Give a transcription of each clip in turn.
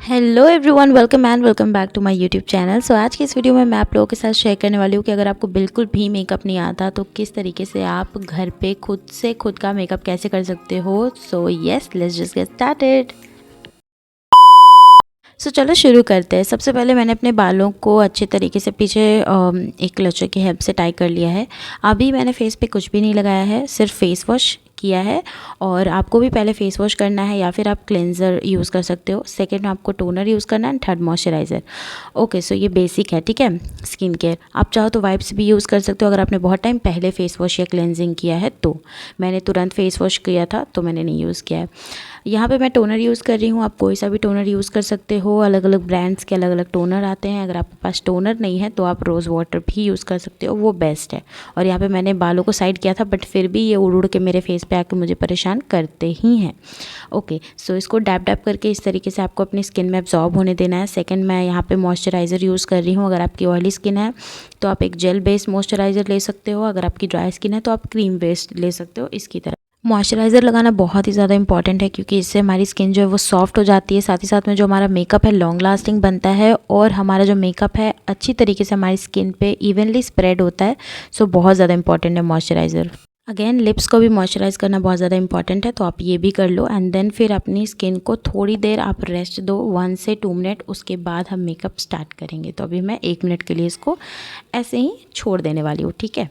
Hello everyone, welcome back to my YouTube channel. So आज की इस वीडियो में मैं आप लोगों के साथ शेयर करने वाली हूँ कि अगर आपको बिल्कुल भी मेकअप नहीं आता तो किस तरीके से आप घर पे खुद का मेकअप कैसे कर सकते हो। So yes, let's just get started. चलो शुरू करते हैं। सबसे पहले मैंने अपने बालों को अच्छे तरीके से पीछे एक क्लचर की हेल्प से टाई कर लिया है। अभी मैंने फेस पे कुछ भी नहीं लगाया है, सिर्फ फेस वॉश किया है। और आपको भी पहले फेस वॉश करना है या फिर आप क्लेंजर यूज़ कर सकते हो। सेकंड आपको टोनर यूज़ करना है, थर्ड मॉइस्चराइज़र। ओके, सो ये बेसिक है, ठीक है। स्किन केयर आप चाहो तो वाइप्स भी यूज़ कर सकते हो अगर आपने बहुत टाइम पहले फेस वॉश या क्लेंजिंग किया है तो। मैंने तुरंत फेस वॉश किया था तो मैंने नहीं यूज़ किया है। यहाँ पे मैं टोनर यूज़ कर रही हूँ, आप कोई सा भी टोनर यूज़ कर सकते हो। अलग अलग ब्रांड्स के अलग अलग टोनर आते हैं। अगर आपके पास टोनर नहीं है तो आप रोज़ वाटर भी यूज़ कर सकते हो, वो बेस्ट है। और यहाँ पे मैंने बालों को साइड किया था बट फिर भी ये उड़ उड़ के मेरे फेस पे आके मुझे परेशान करते ही हैं। ओके, सो इसको डैप डैप करके इस तरीके से आपको अपनी स्किन में एब्जॉर्ब होने देना है। सेकेंड, मैं यहाँ पे मॉइस्चराइज़र यूज़ कर रही हूँ। अगर आपकी ऑयली स्किन है तो आप एक जेल बेस्ड मॉइस्चराइज़र ले सकते हो। अगर आपकी ड्राई स्किन है तो आप क्रीम बेस्ड ले सकते हो। इसकी तरह मॉइस्चराइज़र लगाना बहुत ही ज़्यादा इंपॉर्टेंट है क्योंकि इससे हमारी स्किन जो है वो सॉफ्ट हो जाती है। साथ ही साथ में जो हमारा मेकअप है लॉन्ग लास्टिंग बनता है और हमारा जो मेकअप है अच्छी तरीके से हमारी स्किन पे इवनली स्प्रेड होता है। सो बहुत ज़्यादा इंपॉर्टेंट है मॉइस्चराइज़र। अगेन लिप्स को भी मॉइस्चराइज़ करना बहुत ज़्यादा इंपॉर्टेंट है, तो आप ये भी कर लो। एंड देन फिर अपनी स्किन को थोड़ी देर आप रेस्ट दो, 1 से 2 मिनट। उसके बाद हम मेकअप स्टार्ट करेंगे। तो अभी मैं 1 मिनट के लिए इसको ऐसे ही छोड़ देने वाली हूँ, ठीक है।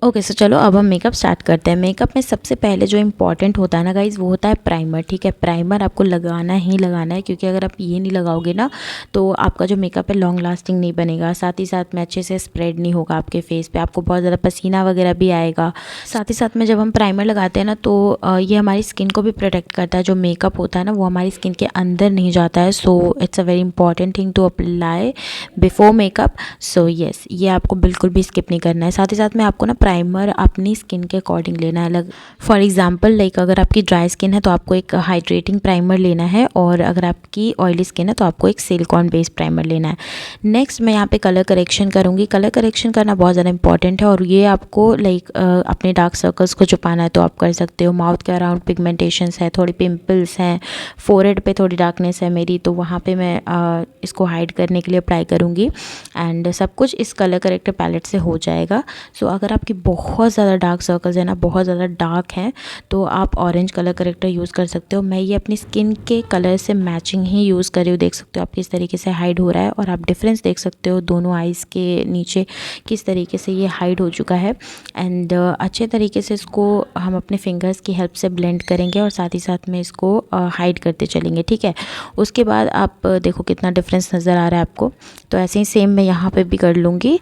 ओके, सो चलो अब हम मेकअप स्टार्ट करते हैं। मेकअप में सबसे पहले जो इंपॉर्टेंट होता है ना गाइज़, वो होता है प्राइमर, ठीक है। प्राइमर आपको लगाना ही लगाना है क्योंकि अगर आप ये नहीं लगाओगे ना तो आपका जो मेकअप है लॉन्ग लास्टिंग नहीं बनेगा। साथ ही साथ में अच्छे से स्प्रेड नहीं होगा आपके फेस पे, आपको बहुत ज़्यादा पसीना वगैरह भी आएगा। साथ ही साथ में जब हम प्राइमर लगाते हैं ना तो ये हमारी स्किन को भी प्रोटेक्ट करता है। जो मेकअप होता है ना वो हमारी स्किन के अंदर नहीं जाता है। So it's a very important thing to apply before makeup. So yes, ये आपको बिल्कुल भी स्किप नहीं करना है। साथ ही साथ में आपको ना प्राइमर अपनी स्किन के अकॉर्डिंग लेना है। अलग फॉर एग्जांपल लाइक अगर आपकी ड्राई स्किन है तो आपको एक हाइड्रेटिंग प्राइमर लेना है, और अगर आपकी ऑयली स्किन है तो आपको एक सिलिकॉन बेस्ड प्राइमर लेना है। नेक्स्ट मैं यहाँ पे कलर करेक्शन करूँगी। कलर करेक्शन करना बहुत ज़्यादा इंपॉर्टेंट है और ये आपको लाइक अपने डार्क सर्कल्स को छुपाना है तो आप कर सकते हो। माउथ के अराउंड पिगमेंटेशंस है, थोड़ी पिंपल्स हैं, फोरहेड पे थोड़ी डार्कनेस है मेरी, तो वहाँ पे मैं इसको हाइड करने के लिए अप्लाई करूँगी। एंड सब कुछ इस कलर करेक्टर पैलेट से हो जाएगा। सो अगर आपकी बहुत ज़्यादा डार्क सर्कल्स है ना, बहुत ज़्यादा डार्क हैं, तो आप ऑरेंज कलर करेक्टर यूज़ कर सकते हो। मैं ये अपनी स्किन के कलर से मैचिंग ही यूज़ कर रही हूँ। देख सकते हो आप किस तरीके से हाइड हो रहा है, और आप डिफरेंस देख सकते हो दोनों आइज़ के नीचे किस तरीके से ये हाइड हो चुका है। एंड अच्छे तरीके से इसको हम अपने फिंगर्स की हेल्प से ब्लेंड करेंगे और साथ ही साथ में इसको हाइड करते चलेंगे, ठीक है। उसके बाद आप देखो कितना डिफरेंस नज़र आ रहा है आपको। तो ऐसे ही सेम मैं यहाँ पे भी कर लूँगी।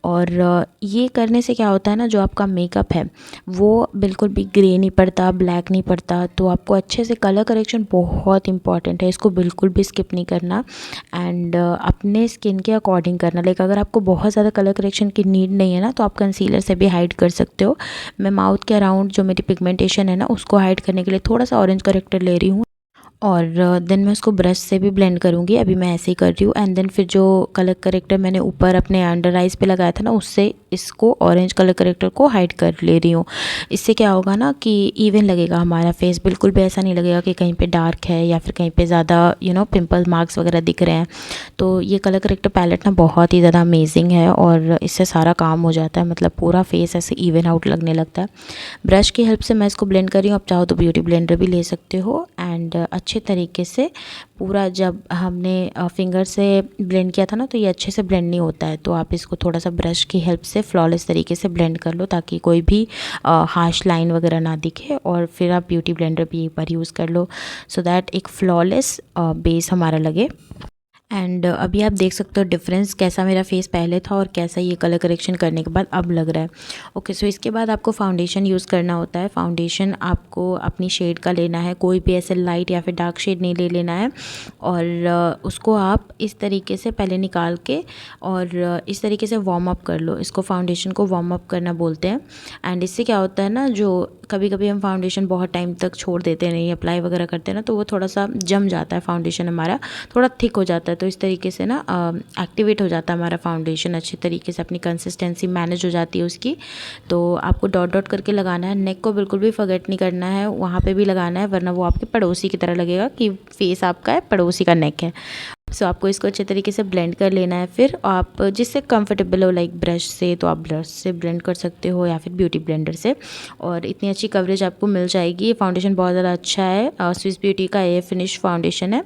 और ये करने से क्या होता है ना, जो आपका मेकअप है वो बिल्कुल भी ग्रे नहीं पड़ता, ब्लैक नहीं पड़ता। तो आपको अच्छे से कलर करेक्शन बहुत इंपॉर्टेंट है, इसको बिल्कुल भी स्किप नहीं करना। एंड अपने स्किन के अकॉर्डिंग करना। लाइक अगर आपको बहुत ज़्यादा कलर करेक्शन की नीड नहीं है ना तो आप कंसीलर से भी हाइड कर सकते हो। मैं माउथ के अराउंड जो मेरी पिगमेंटेशन है ना उसको हाइड करने के लिए थोड़ा सा ऑरेंज करेक्टर ले रही हूँ, और देन मैं उसको ब्रश से भी ब्लेंड करूँगी। अभी मैं ऐसे ही कर रही हूँ। एंड देन फिर जो कलर करेक्टर मैंने ऊपर अपने अंडर आइज़ पे लगाया था ना, उससे इसको ऑरेंज कलर करेक्टर को हाइड कर ले रही हूँ। इससे क्या होगा ना कि इवन लगेगा हमारा फेस, बिल्कुल भी ऐसा नहीं लगेगा कि कहीं पे डार्क है या फिर कहीं पे ज़्यादा पिंपल मार्क्स वगैरह दिख रहे हैं। तो ये कलर करेक्टर पैलेट ना बहुत ही ज़्यादा अमेजिंग है और इससे सारा काम हो जाता है, मतलब पूरा फेस ऐसे इवन आउट लगने लगता है। ब्रश की हेल्प से मैं इसको ब्लेंड कर रही हूँ। आप चाहो तो ब्यूटी ब्लेंडर भी ले सकते हो। एंड अच्छे तरीके से पूरा जब हमने फिंगर से ब्लेंड किया था ना तो ये अच्छे से ब्लेंड नहीं होता है, तो आप इसको थोड़ा सा ब्रश की हेल्प से फ्लॉलेस तरीके से ब्लेंड कर लो ताकि कोई भी हार्श लाइन वगैरह ना दिखे। और फिर आप ब्यूटी ब्लेंडर भी एक बार यूज़ कर लो सो दैट एक फ्लॉलेस बेस हमारा लगे। एंड अभी आप देख सकते हो डिफरेंस कैसा मेरा फेस पहले था और कैसा ये कलर करेक्शन करने के बाद अब लग रहा है। ओके, सो इसके बाद आपको फाउंडेशन यूज़ करना होता है। फाउंडेशन आपको अपनी शेड का लेना है, कोई भी ऐसे लाइट या फिर डार्क शेड नहीं ले लेना है। और उसको आप इस तरीके से पहले निकाल के और इस तरीके से वार्म अप कर लो। इसको फाउंडेशन को वार्म अप करना बोलते हैं। एंड इससे क्या होता है ना, जो कभी कभी हम फाउंडेशन बहुत टाइम तक छोड़ देते हैं, नहीं अप्लाई वगैरह करते हैं ना, तो वो थोड़ा सा जम जाता है, फाउंडेशन हमारा थोड़ा थिक हो जाता है। तो इस तरीके से ना एक्टिवेट हो जाता है हमारा फाउंडेशन, अच्छे तरीके से अपनी कंसिस्टेंसी मैनेज हो जाती है उसकी। तो आपको डॉट डॉट करके लगाना है, नेक को बिल्कुल भी फॉरगेट नहीं करना है, वहाँ पे भी लगाना है, वरना वो आपके पड़ोसी की तरह लगेगा कि फेस आपका है, पड़ोसी का नेक है। सो आपको इसको अच्छे तरीके से ब्लेंड कर लेना है। फिर आप जिससे कंफर्टेबल हो, लाइक ब्रश से, तो आप ब्रश से ब्लेंड कर सकते हो या फिर ब्यूटी ब्लेंडर से, और इतनी अच्छी कवरेज आपको मिल जाएगी। ये फाउंडेशन बहुत ज़्यादा अच्छा है, स्विस ब्यूटी का ये फिनिश फाउंडेशन है।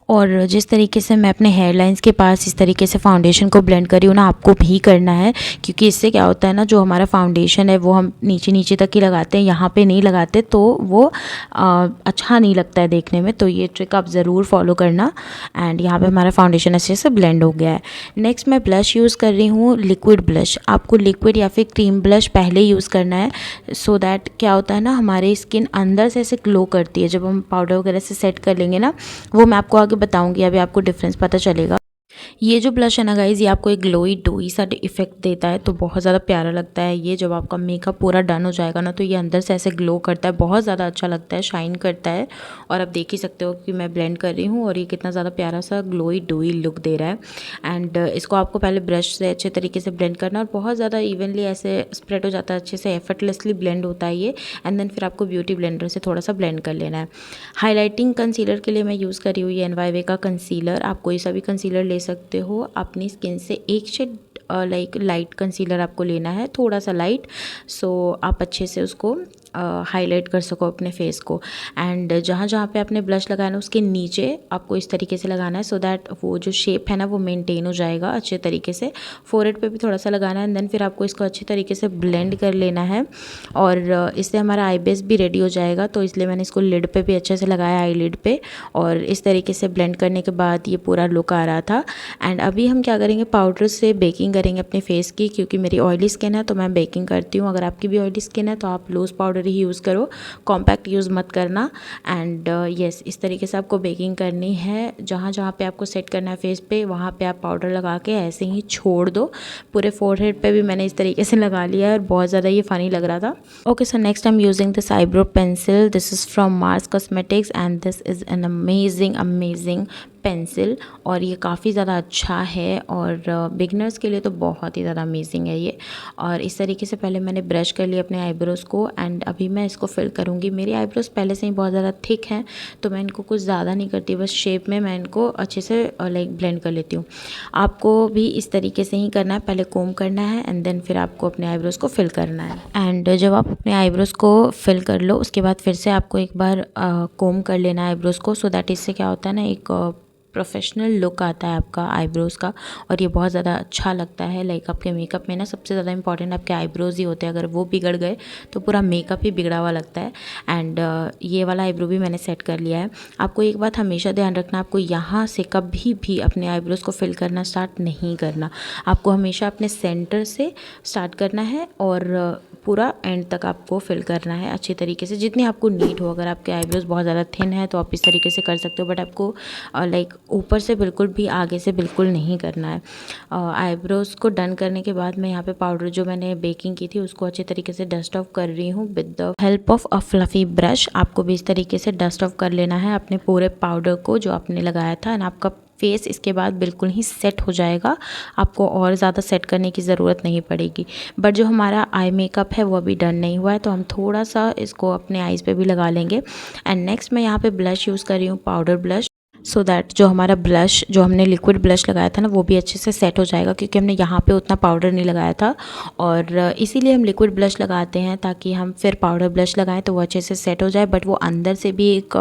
और जिस तरीके से मैं अपने हेयर लाइंस के पास इस तरीके से फाउंडेशन को ब्लेंड करी हूँ ना, आपको भी करना है, क्योंकि इससे क्या होता है ना, जो हमारा फाउंडेशन है वो हम नीचे नीचे तक ही लगाते हैं, यहाँ पे नहीं लगाते, तो वो अच्छा नहीं लगता है देखने में। तो ये ट्रिक आप ज़रूर फॉलो करना। एंड यहाँ पे हमारा फाउंडेशन अच्छे से ब्लेंड हो गया है। नेक्स्ट मैं ब्लश यूज़ कर रही हूँ, लिक्विड ब्लश। आपको लिक्विड या फिर क्रीम ब्लश पहले यूज़ करना है, सो दैट क्या होता है ना, हमारी स्किन अंदर से ऐसे ग्लो करती है। जब हम पाउडर वगैरह से सेट कर लेंगे ना, वो मैं आपको आगे बताऊंगी, अभी आपको डिफरेंस पता चलेगा। ये जो ब्लश है ना गाइज़, ये आपको एक ग्लोई डोई सा इफेक्ट देता है, तो बहुत ज़्यादा प्यारा लगता है ये। जब आपका मेकअप पूरा डन हो जाएगा ना, तो ये अंदर से ऐसे ग्लो करता है, बहुत ज़्यादा अच्छा लगता है, शाइन करता है। और आप देख ही सकते हो कि मैं ब्लेंड कर रही हूँ और ये कितना ज़्यादा प्यारा सा ग्लोई डोई लुक दे रहा है। एंड इसको आपको पहले ब्रश से अच्छे तरीके से ब्लेंड करना, और बहुत ज़्यादा इवनली ऐसे स्प्रेड हो जाता है, अच्छे से एफर्टलेसली ब्लेंड होता है ये। एंड देन फिर आपको ब्यूटी ब्लेंडर से थोड़ा सा ब्लेंड कर लेना है। हाईलाइटिंग कंसीलर के लिए मैं यूज़ कर रही हूँ ये एनवाईवे का कंसीलर। आप कोई सा भी कंसीलर ले सकते हो। अपनी स्किन से एक शेड लाइक लाइट कंसीलर आपको लेना है, थोड़ा सा लाइट, सो आप अच्छे से उसको हाईलाइट कर सको अपने फेस को। एंड जहाँ जहाँ पे आपने ब्लश लगाया ना, उसके नीचे आपको इस तरीके से लगाना है, सो दैट वो जो शेप है ना वो मेंटेन हो जाएगा अच्छे तरीके से। फोरहेड पे भी थोड़ा सा लगाना है, एंड देन फिर आपको इसको अच्छे तरीके से ब्लेंड कर लेना है। और इससे हमारा आई बेस भी रेडी हो जाएगा, तो इसलिए मैंने इसको लिड पे भी अच्छे से लगाया, आई लिड पे। और इस तरीके से ब्लेंड करने के बाद ये पूरा लुक आ रहा था। एंड अभी हम क्या करेंगे, पाउडर से बेकिंग करेंगे अपने फेस की, क्योंकि मेरी ऑयली स्किन है तो मैं बेकिंग करती हूँ। अगर आपकी भी ऑयली स्किन है तो आप लूज़ पाउडर ही यूज़ करो, कॉम्पैक्ट यूज़ मत करना। एंड यस, इस तरीके से आपको बेकिंग करनी है। जहाँ जहाँ पे आपको सेट करना है फेस पे, वहाँ पे आप पाउडर लगा के ऐसे ही छोड़ दो। पूरे फोरहेड पे भी मैंने इस तरीके से लगा लिया है, और बहुत ज़्यादा ये फ़नी लग रहा था। Okay, so next I am using this eyebrow pencil. This is from Mars cosmetics and this is an amazing pencil, और ये काफ़ी ज़्यादा अच्छा है, और बिगनर्स के लिए तो बहुत ही ज़्यादा अमेजिंग है ये। और इस तरीके से पहले मैंने ब्रश कर लिया अपने आईब्रोज़ को, एंड अभी मैं इसको फिल करूँगी। मेरी आईब्रोज़ पहले से ही बहुत ज़्यादा थिक हैं, तो मैं इनको कुछ ज़्यादा नहीं करती, बस शेप में मैं इनको अच्छे से लाइक ब्लेंड कर लेती हूँ। आपको भी इस तरीके से ही करना है, पहले कोम करना है, एंड देन फिर आपको अपने आईब्रोज़ को फिल करना है। एंड जब आप अपने आईब्रोज़ को फिल कर लो, उसके बाद फिर से आपको एक बार कोम कर लेना है आईब्रोज़ को, सो दैट इससे क्या होता है ना, एक प्रोफेशनल लुक आता है आपका आईब्रोज़ का, और ये बहुत ज़्यादा अच्छा लगता है। लाइक आपके मेकअप में ना सबसे ज़्यादा इंपॉर्टेंट आपके आईब्रोज़ ही होते हैं, अगर वो बिगड़ गए तो पूरा मेकअप ही बिगड़ा हुआ लगता है। एंड ये वाला आईब्रो भी मैंने सेट कर लिया है। आपको एक बात हमेशा ध्यान रखना, आपको यहाँ से कभी भी अपने आईब्रोज़ को फिल करना स्टार्ट नहीं करना। आपको हमेशा अपने सेंटर से स्टार्ट करना है, और पूरा एंड तक आपको फिल करना है अच्छे तरीके से, जितनी आपको नीड हो। अगर आपके आईब्रोज़ बहुत ज़्यादा थिन है तो आप इस तरीके से कर सकते हो, बट आपको लाइक ऊपर से बिल्कुल भी, आगे से बिल्कुल नहीं करना है। आईब्रोज़ को डन करने के बाद मैं यहाँ पे पाउडर जो मैंने बेकिंग की थी उसको अच्छे तरीके से डस्ट ऑफ कर रही हूँ with the help of a fluffy brush. आपको भी इस तरीके से डस्ट ऑफ कर लेना है अपने पूरे पाउडर को जो आपने लगाया था, एंड आपका फेस इसके बाद बिल्कुल ही सेट हो जाएगा। आपको और ज़्यादा सेट करने की ज़रूरत नहीं पड़ेगी। बट जो हमारा आई मेकअप है वो अभी डन नहीं हुआ है, तो हम थोड़ा सा इसको अपने आईज़ पे भी लगा लेंगे। एंड नेक्स्ट मैं यहाँ पे ब्लश यूज़ कर रही हूँ, पाउडर ब्लश, सो दैट जो हमारा ब्लश, जो हमने लिक्विड ब्लश लगाया था ना, वो भी अच्छे से सेट हो जाएगा, क्योंकि हमने यहाँ पे उतना पाउडर नहीं लगाया था। और इसीलिए हम लिक्विड ब्लश लगाते हैं, ताकि हम फिर पाउडर ब्लश लगाएं तो वो अच्छे से सेट हो जाए, बट वो अंदर से भी एक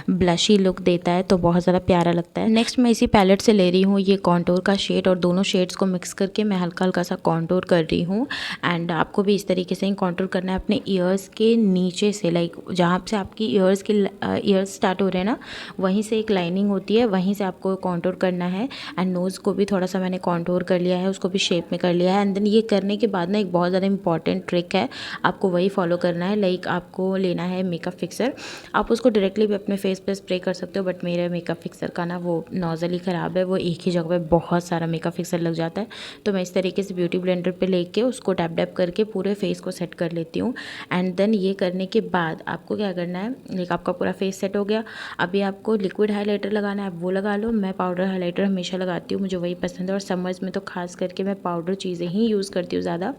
ब्लशी लुक देता है, तो बहुत ज़्यादा प्यारा लगता है। नेक्स्ट मैं इसी पैलेट से ले रही हूँ ये कॉन्टूर का शेड, और दोनों शेड्स को मिक्स करके मैं हल्का हल्का सा कॉन्टूर कर रही हूँ। एंड आपको भी इस तरीके से ही कॉन्टूर करना है अपने ईयर्स के नीचे से, लाइक जहाँ से आपकी ईयर्स स्टार्ट हो रहे हैं ना, वहीं से एक लाइनिंग होती है, वहीं से आपको कॉन्टूर करना है। एंड नोज़ को भी थोड़ा सा मैंने कॉन्टूर कर लिया है, उसको भी शेप में कर लिया है। एंड देन ये करने के बाद ना एक बहुत ज़्यादा इंपॉर्टेंट ट्रिक है, आपको वही फॉलो करना है। लाइक आपको लेना है मेकअप फिक्सर, आप उसको डायरेक्टली भी अपने फेस पे स्प्रे कर सकते हो, बट मेरे मेकअप फिक्सर का ना वो नोज़ल ही ख़राब है, वो एक ही जगह पे बहुत सारा मेकअप फिक्सर लग जाता है। तो मैं इस तरीके से ब्यूटी ब्लेंडर पे लेके उसको टैप टैप करके पूरे फेस को सेट कर लेती हूँ। एंड देन ये करने के बाद आपको क्या करना है, लाइक आपका पूरा फेस सेट हो गया। अभी आपको लिक्विड हाइलाइटर हाइलाइटर लगाना है आप वो लगा लो। मैं पाउडर हाइलाइटर हमेशा लगाती हूँ, मुझे वही पसंद है, और समर्स में तो खास करके मैं पाउडर चीज़ें ही यूज़ करती हूँ ज़्यादा।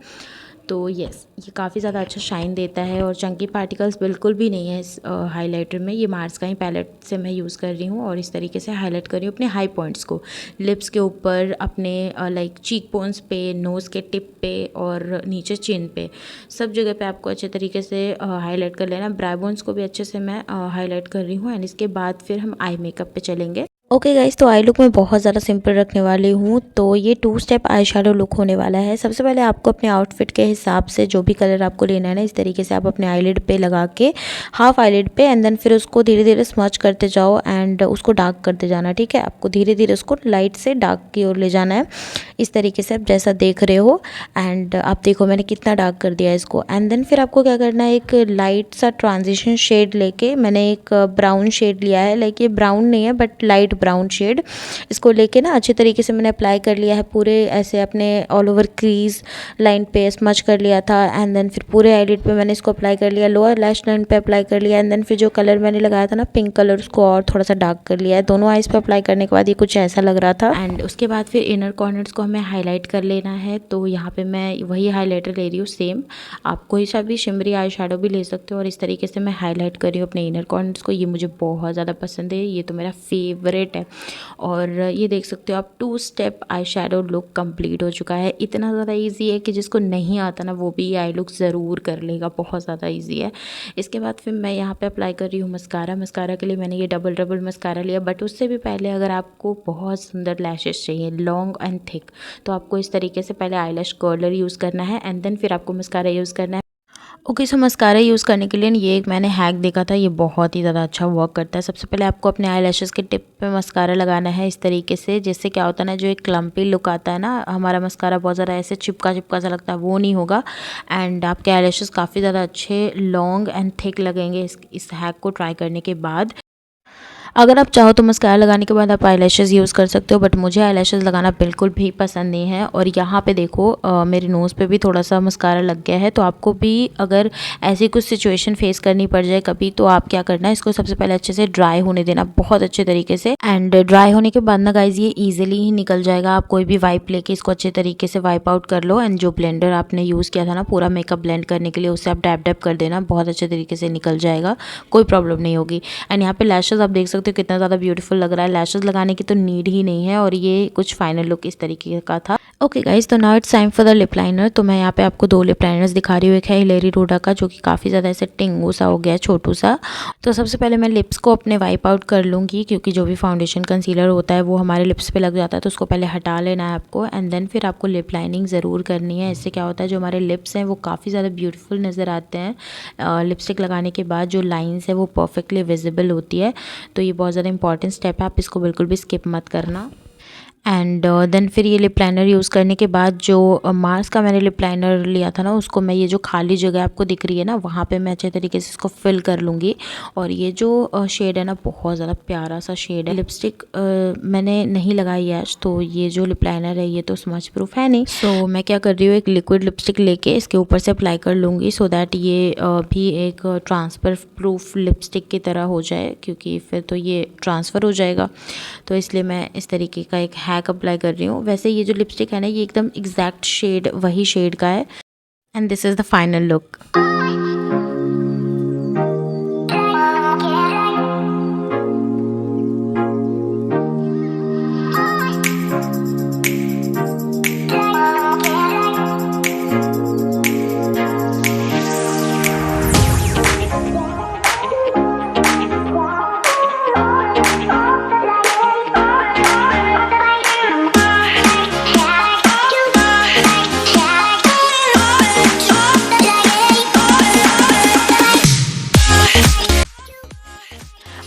तो यस, ये काफ़ी ज़्यादा अच्छा शाइन देता है और चंकी पार्टिकल्स बिल्कुल भी नहीं है इस हाइलाइटर में। ये मार्स का ही पैलेट से मैं यूज़ कर रही हूँ और इस तरीके से हाईलाइट कर रही हूँ अपने हाई पॉइंट्स को, लिप्स के ऊपर, अपने लाइक चीक बोन्स पे, नोज़ के टिप पे और नीचे चिन पे, सब जगह पे आपको अच्छे तरीके से हाईलाइट कर लेना। ब्राई बोन्स को भी अच्छे से मैं हाईलाइट कर रही हूँ एंड इसके बाद फिर हम आई मेकअप पे चलेंगे। ओके गाइस, तो आई लुक मैं बहुत ज़्यादा सिंपल रखने वाली हूँ। तो ये 2 स्टेप आई शेडो लुक होने वाला है। सबसे पहले आपको अपने आउटफिट के हिसाब से जो भी कलर आपको लेना है ना, इस तरीके से आप अपने आईलिड पे लगा के, हाफ आईलिड पे, एंड देन फिर उसको धीरे धीरे स्मच करते जाओ एंड उसको डार्क करते जाना। ठीक है, आपको धीरे धीरे उसको लाइट से डार्क की ओर ले जाना है, इस तरीके से आप जैसा देख रहे हो। एंड आप देखो मैंने कितना डार्क कर दिया है इसको। एंड देन फिर आपको क्या करना है, एक लाइट सा ट्रांजिशन शेड लेके, मैंने एक ब्राउन शेड लिया है, लाइक ये ब्राउन नहीं है बट लाइट ब्राउन शेड, इसको लेके ना अच्छे तरीके से मैंने अप्लाई कर लिया है पूरे ऐसे अपने ऑल ओवर क्रीज लाइन पे स्मच कर लिया था। एंड देन फिर पूरे आईलिड पे मैंने इसको अप्लाई कर लिया, लोअर लैश लाइन पे अप्लाई कर लिया। एंड देन फिर जो कलर मैंने लगाया था ना पिंक कलर, उसको और थोड़ा सा डार्क कर लिया है। दोनों आईज पे अप्लाई करने के बाद ये कुछ ऐसा लग रहा था। एंड उसके बाद फिर इनर कॉर्नर्स को हमें हाईलाइट कर लेना है। तो यहाँ पे मैं वही हाईलाइटर ले रही हूँ सेम, आप कोई सा भी शिमरी आई शेडो भी ले सकते हो और इस तरीके से मैं हाईलाइट कर रही हूँ अपने इनर कॉर्नर्स को। ये मुझे बहुत ज़्यादा पसंद है, ये तो मेरा फेवरेट है। और ये देख सकते हो आप 2 step eye shadow look complete हो चुका है। इतना ज़्यादा इजी है कि जिसको नहीं आता ना वो भी ये आई लुक ज़रूर कर लेगा, बहुत ज़्यादा इजी है। इसके बाद फिर मैं यहाँ पे अप्लाई कर रही हूँ मस्कारा। मस्कारा के लिए मैंने ये डबल मस्कारा लिया, बट उससे भी पहले अगर आपको बहुत सुंदर लैशेस चाहिए, लॉन्ग एंड थिक, तो आपको इस तरीके से पहले आईलैश कर्लर यूज़ करना है एंड देन फिर आपको मस्कारा यूज़ करना है। ओके, सो मस्कारा यूज़ करने के लिए ये एक मैंने हैक देखा था, ये बहुत ही ज़्यादा अच्छा वर्क करता है। सबसे पहले आपको अपने आई लैशेज़ के टिप पे मस्कारा लगाना है इस तरीके से, जिससे क्या होता है ना, जो एक क्लम्पी लुक आता है ना, हमारा मस्कारा बहुत ज़्यादा ऐसे चिपका सा लगता है, वो नहीं होगा। एंड आपके आई लैशेज़ काफ़ी ज़्यादा अच्छे लॉन्ग एंड थिक लगेंगे इस हैक को ट्राई करने के बाद। अगर आप चाहो तो मस्कारा लगाने के बाद आप आईलैशेज़ यूज़ कर सकते हो, बट मुझे आईलैशेज़ लगाना बिल्कुल भी पसंद नहीं है। और यहाँ पे देखो मेरे नोज़ पे भी थोड़ा सा मस्कारा लग गया है। तो आपको भी अगर ऐसी कुछ सिचुएशन फेस करनी पड़ जाए कभी, तो आप क्या करना है, इसको सबसे पहले अच्छे से ड्राई होने देना बहुत अच्छे तरीके से। एंड ड्राई होने के बाद ना गाइज ये ईजिली ही निकल जाएगा। आप कोई भी वाइप लेके इसको अच्छे तरीके से वाइप आउट कर लो एंड जो ब्लेंडर आपने यूज़ किया था ना पूरा मेकअप ब्लेंड करने के लिए, उससे आप डैप डैप कर देना, बहुत अच्छे तरीके से निकल जाएगा, कोई प्रॉब्लम नहीं होगी। एंड यहाँ पे लैशेज़ आप देख सकते हो कितना ज़्यादा ब्यूटीफुल लग रहा है, लैशेज़ लगाने की तो नीड ही नहीं है। और ये कुछ फाइनल लुक इस तरीके का था। ओके गाइज, तो now it's time for the lip liner. तो मैं यहाँ पे आपको 2 लिप लाइनर्स दिखा रही हूँ। एक है हिलेरी रोडा का, जो कि काफ़ी ज़्यादा ऐसे टिंगू सा हो गया है, छोटू सा। तो सबसे पहले मैं लिप्स को अपने वाइप आउट कर लूँगी, क्योंकि जो भी फाउंडेशन कंसीलर होता है वो हमारे लिप्स पे लग जाता है, तो उसको पहले हटा लेना है आपको। एंड देन फिर आपको लिप लाइनिंग ज़रूर करनी है। इससे क्या होता है, जो हमारे लिप्स हैं वो काफ़ी ज़्यादा ब्यूटीफुल नज़र आते हैं। लिपस्टिक लगाने के बाद जो लाइन्स है वो परफेक्टली विजिबल होती है। तो ये बहुत ज़्यादा इंपॉर्टेंट स्टेप है, आप इसको बिल्कुल भी स्किप मत करना। एंड देन फिर ये लिप लाइनर यूज़ करने के बाद जो मार्स का मैंने लिप लाइनर लिया था ना, उसको मैं ये जो खाली जगह आपको दिख रही है ना, वहाँ पे मैं अच्छे तरीके से इसको फिल कर लूँगी। और ये जो शेड है ना, बहुत ज़्यादा प्यारा सा शेड है। लिपस्टिक मैंने नहीं लगाई है आज, तो ये जो लिप लाइनर है ये तो स्मच प्रूफ है नहीं। सो मैं क्या कर रही हूँ, एक लिक्विड लिपस्टिक लेके इसके ऊपर से अप्लाई कर लूँगी, सो दैट ये भी एक ट्रांसफर प्रूफ लिपस्टिक की तरह हो जाए, क्योंकि फिर तो ये ट्रांसफ़र हो जाएगा। तो इसलिए मैं इस तरीके का एक हैक अप्लाई कर रही हूँ। वैसे ये जो लिपस्टिक है ना, ये एकदम एग्जैक्ट शेड वही शेड का है। And this is the final look.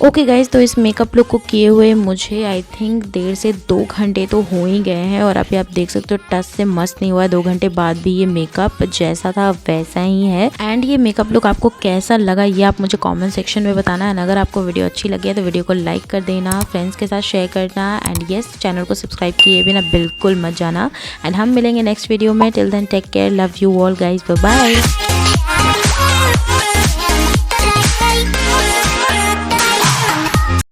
Okay guys, तो इस मेकअप लुक को किए हुए मुझे आई थिंक 1.5 से 2 घंटे तो हो ही गए हैं। और अभी आप देख सकते हो टच से मस्त नहीं हुआ है, 2 घंटे बाद भी ये मेकअप जैसा था वैसा ही है। एंड ये मेकअप लुक आपको कैसा लगा ये आप मुझे कमेंट सेक्शन में बताना है। अगर आपको वीडियो अच्छी लगी है तो वीडियो को लाइक कर देना, फ्रेंड्स के साथ शेयर करना, एंड येस, चैनल को सब्सक्राइब किए बिना बिल्कुल मत जाना। एंड हम मिलेंगे नेक्स्ट वीडियो में। Till then take care, love you all guys, bye bye.